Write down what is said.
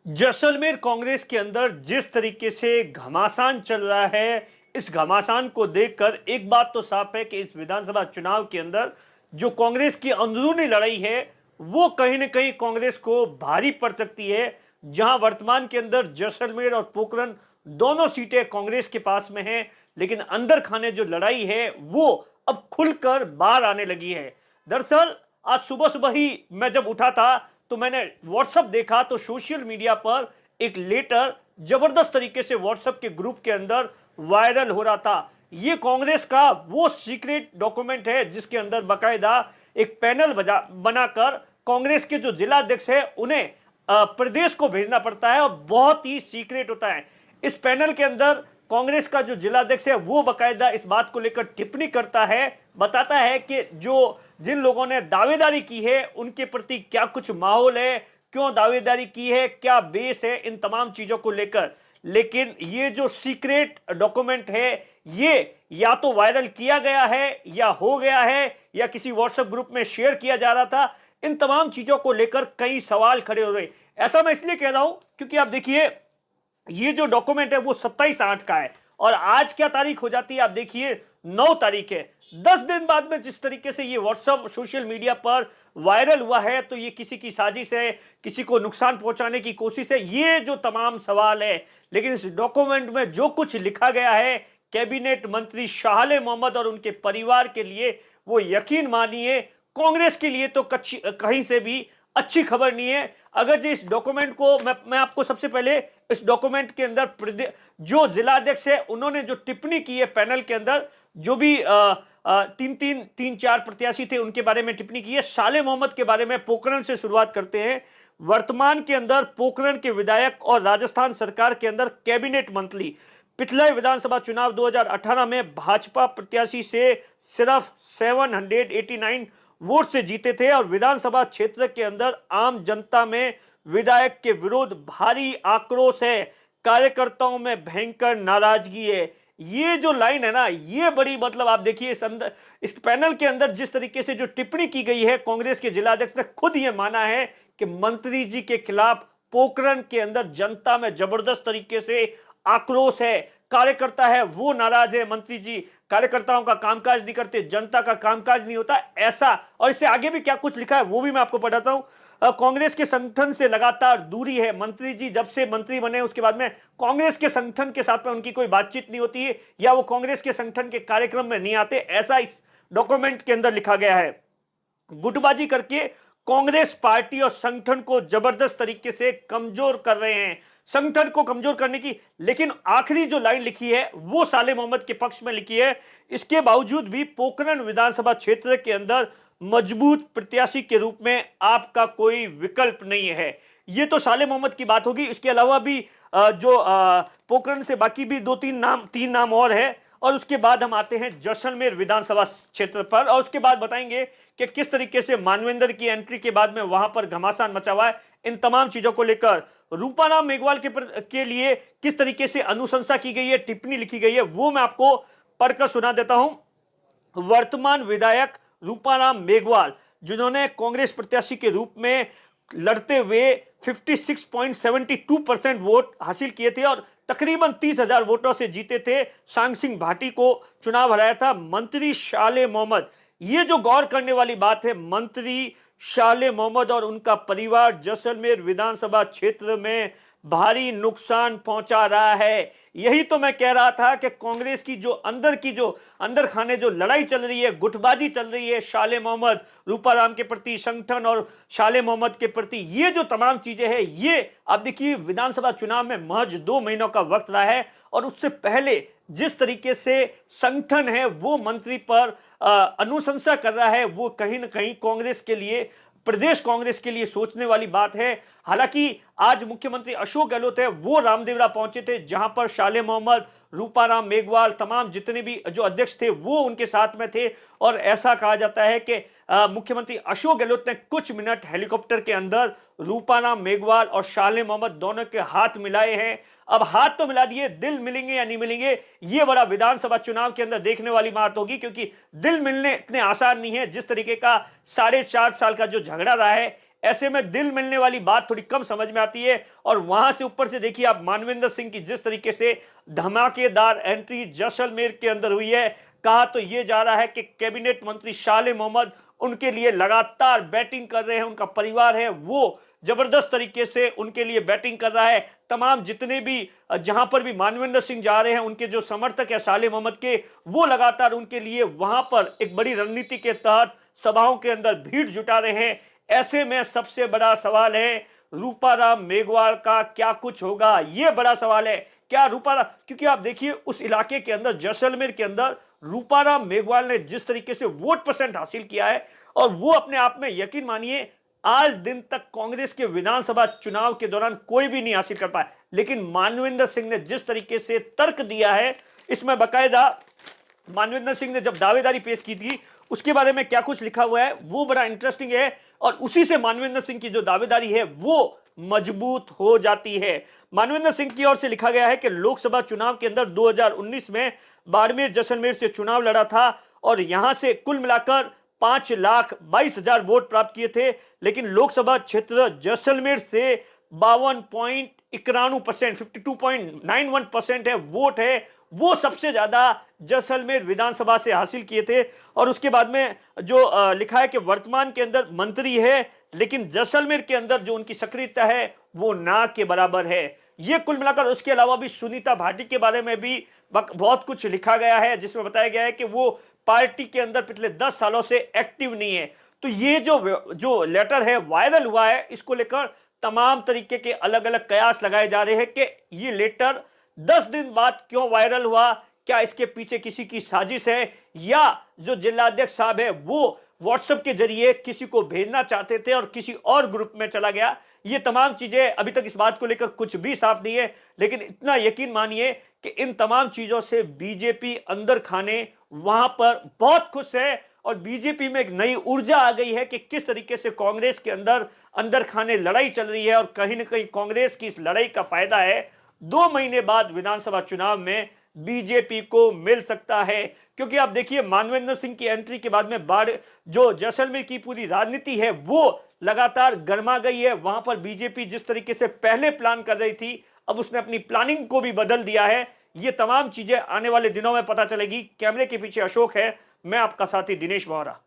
जैसलमेर कांग्रेस के अंदर जिस तरीके से घमासान चल रहा है, इस घमासान को देखकर एक बात तो साफ है कि इस विधानसभा चुनाव के अंदर जो कांग्रेस की अंदरूनी लड़ाई है, वो कहीं न कहीं कांग्रेस को भारी पड़ सकती है। जहां वर्तमान के अंदर जैसलमेर और पोखरण दोनों सीटें कांग्रेस के पास में हैं, लेकिन अंदर खाने जो लड़ाई है, वो अब खुलकर बाहर आने लगी है। दरअसल आज सुबह-सुबह ही मैं जब उठा था, तो मैंने व्हाट्सएप देखा तो सोशल मीडिया पर एक लेटर जबरदस्त तरीके से व्हाट्सएप के ग्रुप के अंदर वायरल हो रहा था। ये कांग्रेस का वो सीक्रेट डॉक्यूमेंट है जिसके अंदर बकायदा एक पैनल बनाकर कांग्रेस के जो जिला अध्यक्ष है उन्हें प्रदेश को भेजना पड़ता है और बहुत ही सीक्रेट होता है। इस पैनल के अंदर कांग्रेस का जो जिला अध्यक्ष है वो बकायदा इस बात को लेकर टिप्पणी करता है, बताता है कि जिन लोगों ने दावेदारी की है उनके प्रति क्या कुछ माहौल है, क्यों दावेदारी की है, क्या बेस है, इन तमाम चीजों को लेकर। लेकिन ये जो सीक्रेट डॉक्यूमेंट है, ये या तो वायरल किया गया है या हो गया है या किसी व्हाट्सएप ग्रुप में शेयर किया जा रहा था। इन तमाम चीजों को लेकर कई सवाल खड़े हो रहे। ऐसा मैं इसलिए कह रहा हूं क्योंकि आप देखिए, ये जो डॉक्यूमेंट है वो 27/8 का है और आज क्या तारीख हो जाती है, आप देखिए 9 तारीख है। 10 दिन बाद में जिस तरीके से ये व्हाट्सएप सोशल मीडिया पर वायरल हुआ है, तो ये किसी की साजिश है, किसी को नुकसान पहुंचाने की कोशिश है, ये जो तमाम सवाल है। लेकिन इस डॉक्यूमेंट में जो कुछ लिखा गया है कैबिनेट मंत्री शाह मोहम्मद और उनके परिवार के लिए, वो यकीन मानिए कांग्रेस के लिए तो कहीं से भी अच्छी खबर नहीं है। अगर जो इस डॉक्यूमेंट को मैं आपको सबसे पहले इस डॉक्यूमेंट के अंदर जो जिला अध्यक्ष है उन्होंने जो टिप्पणी की है पैनल के अंदर, जो भी तीन चार प्रत्याशी थे उनके बारे में टिप्पणी की है। शाह मोहम्मद के बारे में पोखरण से शुरुआत करते हैं। वर्तमान के अंदर पोखरण के विधायक और राजस्थान सरकार के अंदर कैबिनेट मंत्री, पिछले विधानसभा चुनाव 2018 में भाजपा प्रत्याशी से सिर्फ 789 वोट से जीते थे और विधानसभा क्षेत्र के अंदर आम जनता में विधायक के विरोध भारी आक्रोश है, कार्यकर्ताओं में भयंकर नाराजगी है। ये जो लाइन है ना, ये बड़ी मतलब आप देखिए इस पैनल के अंदर जिस तरीके से जो टिप्पणी की गई है, कांग्रेस के जिला अध्यक्ष ने खुद ये माना है कि मंत्री जी के खिलाफ पोखरण के अंदर जनता में जबरदस्त तरीके से आक्रोश है, कार्यकर्ता है वो नाराज है, मंत्री जी कार्यकर्ताओं का कामकाज नहीं करते, जनता का कामकाज नहीं होता, ऐसा। और इससे आगे भी क्या कुछ लिखा है वो भी मैं आपको पढ़ाता हूं। कांग्रेस के संगठन से लगातार दूरी है, मंत्री जी जब से मंत्री बने उसके बाद में कांग्रेस के संगठन के साथ में उनकी कोई बातचीत नहीं होती है या वो कांग्रेस के संगठन के कार्यक्रम में नहीं आते, ऐसा इस डॉक्यूमेंट के अंदर लिखा गया है। गुटबाजी करके कांग्रेस पार्टी और संगठन को जबरदस्त तरीके से कमजोर कर रहे हैं, संगठन को कमजोर करने की। लेकिन आखिरी जो लाइन लिखी है वो शाह मोहम्मद के पक्ष में लिखी है, इसके बावजूद भी पोखरण विधानसभा क्षेत्र के अंदर मजबूत प्रत्याशी के रूप में आपका कोई विकल्प नहीं है। ये तो शाह मोहम्मद की बात होगी। इसके अलावा भी जो पोखरण से बाकी भी तीन नाम और है। और उसके बाद हम आते हैं जैसलमेर विधानसभा क्षेत्र पर और उसके बाद बताएंगे कि किस तरीके से मानवेंद्र की एंट्री के बाद में वहां पर घमासान मचा हुआ है। इन तमाम चीजों को लेकर रूपाराम मेघवाल के लिए किस तरीके से अनुशंसा की गई है, टिप्पणी लिखी गई है, वो मैं आपको पढ़कर सुना देता हूं। वर्तमान विधायक रूपाराम मेघवाल, जिन्होंने कांग्रेस प्रत्याशी के रूप में लड़ते हुए 56.72% वोट हासिल किए थे और तकरीबन 30,000 वोटों से जीते थे, सांग सिंह भाटी को चुनाव हराया था मंत्री शाह मोहम्मद। ये जो गौर करने वाली बात है, मंत्री शाह मोहम्मद और उनका परिवार जैसलमेर विधानसभा क्षेत्र में भारी नुकसान पहुंचा रहा है। यही तो मैं कह रहा था कि कांग्रेस की जो अंदर खाने जो लड़ाई चल रही है, गुटबाजी चल रही है, शाह मोहम्मद रूपाराम के प्रति, संगठन और शाह मोहम्मद के प्रति, ये जो तमाम चीजें हैं, ये आप देखिए विधानसभा चुनाव में महज 2 महीनों का वक्त रहा है और उससे पहले जिस तरीके से संगठन है वो मंत्री पर अनुशंसा कर रहा है, वो कहीं ना कहीं कांग्रेस के लिए, प्रदेश कांग्रेस के लिए सोचने वाली बात है। हालांकि आज मुख्यमंत्री अशोक गहलोत है वो रामदेवरा पहुंचे थे, जहां पर शाह मोहम्मद, रूपाराम मेघवाल, तमाम जितने भी जो अध्यक्ष थे वो उनके साथ में थे। और ऐसा कहा जाता है कि मुख्यमंत्री अशोक गहलोत ने कुछ मिनट हेलीकॉप्टर के अंदर रूपाराम मेघवाल और शाह मोहम्मद दोनों के हाथ मिलाए हैं। अब हाथ तो मिला दिए, दिल मिलेंगे या नहीं मिलेंगे ये बड़ा विधानसभा चुनाव के अंदर देखने वाली बात होगी, क्योंकि दिल मिलने इतने आसान नहीं है। जिस तरीके का 4.5 साल का जो झगड़ा रहा है, ऐसे में दिल मिलने वाली बात थोड़ी कम समझ में आती है। और वहां से ऊपर से देखिए आप मानवेंद्र सिंह की जिस तरीके से धमाकेदार एंट्री जैसलमेर के अंदर हुई है, कहा तो यह जा रहा है कि कैबिनेट मंत्री शाले मोहम्मद उनके लिए लगातार बैटिंग कर रहे हैं, उनका परिवार है वो जबरदस्त तरीके से उनके लिए बैटिंग कर रहा है। तमाम जितने भी जहां पर भी मानवेंद्र सिंह जा रहे हैं, उनके जो समर्थक है शाले मोहम्मद के, वो लगातार उनके लिए वहां पर एक बड़ी रणनीति के तहत सभाओं के अंदर भीड़ जुटा रहे हैं। ऐसे में सबसे बड़ा सवाल है रूपाराम मेघवाल का क्या कुछ होगा, यह बड़ा सवाल है। क्या रूपाराम, क्योंकि आप देखिए उस इलाके के अंदर जैसलमेर के अंदर रूपाराम मेघवाल ने जिस तरीके से वोट परसेंट हासिल किया है, और वो अपने आप में यकीन मानिए आज दिन तक कांग्रेस के विधानसभा चुनाव के दौरान कोई भी नहीं हासिल कर पाया। लेकिन मानवेंद्र सिंह ने जिस तरीके से तर्क दिया है, इसमें बकायदा मानवेंद्र सिंह ने जब दावेदारी पेश की थी उसके बारे में क्या कुछ लिखा हुआ है वो बड़ा इंटरेस्टिंग है, और उसी से मानवेंद्र सिंह की जो दावेदारी है वो मजबूत हो जाती है। मानवेंद्र सिंह की ओर से लिखा गया है कि लोकसभा चुनाव के अंदर 2019 में बाड़मेर जैसलमेर से चुनाव लड़ा था और यहां से कुल मिलाकर 5,22,000 वोट प्राप्त किए थे, लेकिन लोकसभा क्षेत्र जैसलमेर से 52.91%, 52.91% है वोट है वो सबसे ज्यादा जैसलमेर विधानसभा से हासिल किए थे। और उसके बाद में जो लिखा है कि वर्तमान के अंदर मंत्री है, लेकिन जैसलमेर के अंदर जो उनकी सक्रियता है वो ना के बराबर है। ये कुल मिलाकर, उसके अलावा भी सुनीता भाटी के बारे में भी बहुत कुछ लिखा गया है, जिसमें बताया गया है कि वो पार्टी के अंदर पिछले 10 सालों से एक्टिव नहीं है। तो ये जो लेटर है वायरल हुआ है, इसको लेकर तमाम तरीके के अलग अलग कयास लगाए जा रहे हैं कि ये लेटर 10 दिन बाद क्यों वायरल हुआ, क्या इसके पीछे किसी की साजिश है, या जो जिलाध्यक्ष साहब है वो व्हाट्सएप के जरिए किसी को भेजना चाहते थे और किसी और ग्रुप में चला गया। ये तमाम चीजें अभी तक इस बात को लेकर कुछ भी साफ नहीं है, लेकिन इतना यकीन मानिए कि इन तमाम चीजों से बीजेपी अंदर खाने वहां पर बहुत खुश है, और बीजेपी में एक नई ऊर्जा आ गई है कि किस तरीके से कांग्रेस के अंदर खाने लड़ाई चल रही है, और कहीं ना कहीं कांग्रेस की इस लड़ाई का फायदा है 2 महीने बाद विधानसभा चुनाव में बीजेपी को मिल सकता है। क्योंकि आप देखिए मानवेंद्र सिंह की एंट्री के बाद में जो जैसलमेर की पूरी राजनीति है वो लगातार गर्मा गई है। वहां पर बीजेपी जिस तरीके से पहले प्लान कर रही थी, अब उसने अपनी प्लानिंग को भी बदल दिया है। ये तमाम चीजें आने वाले दिनों में पता चलेगी। कैमरे के पीछे अशोक है, मैं आपका साथी दिनेश बोहरा।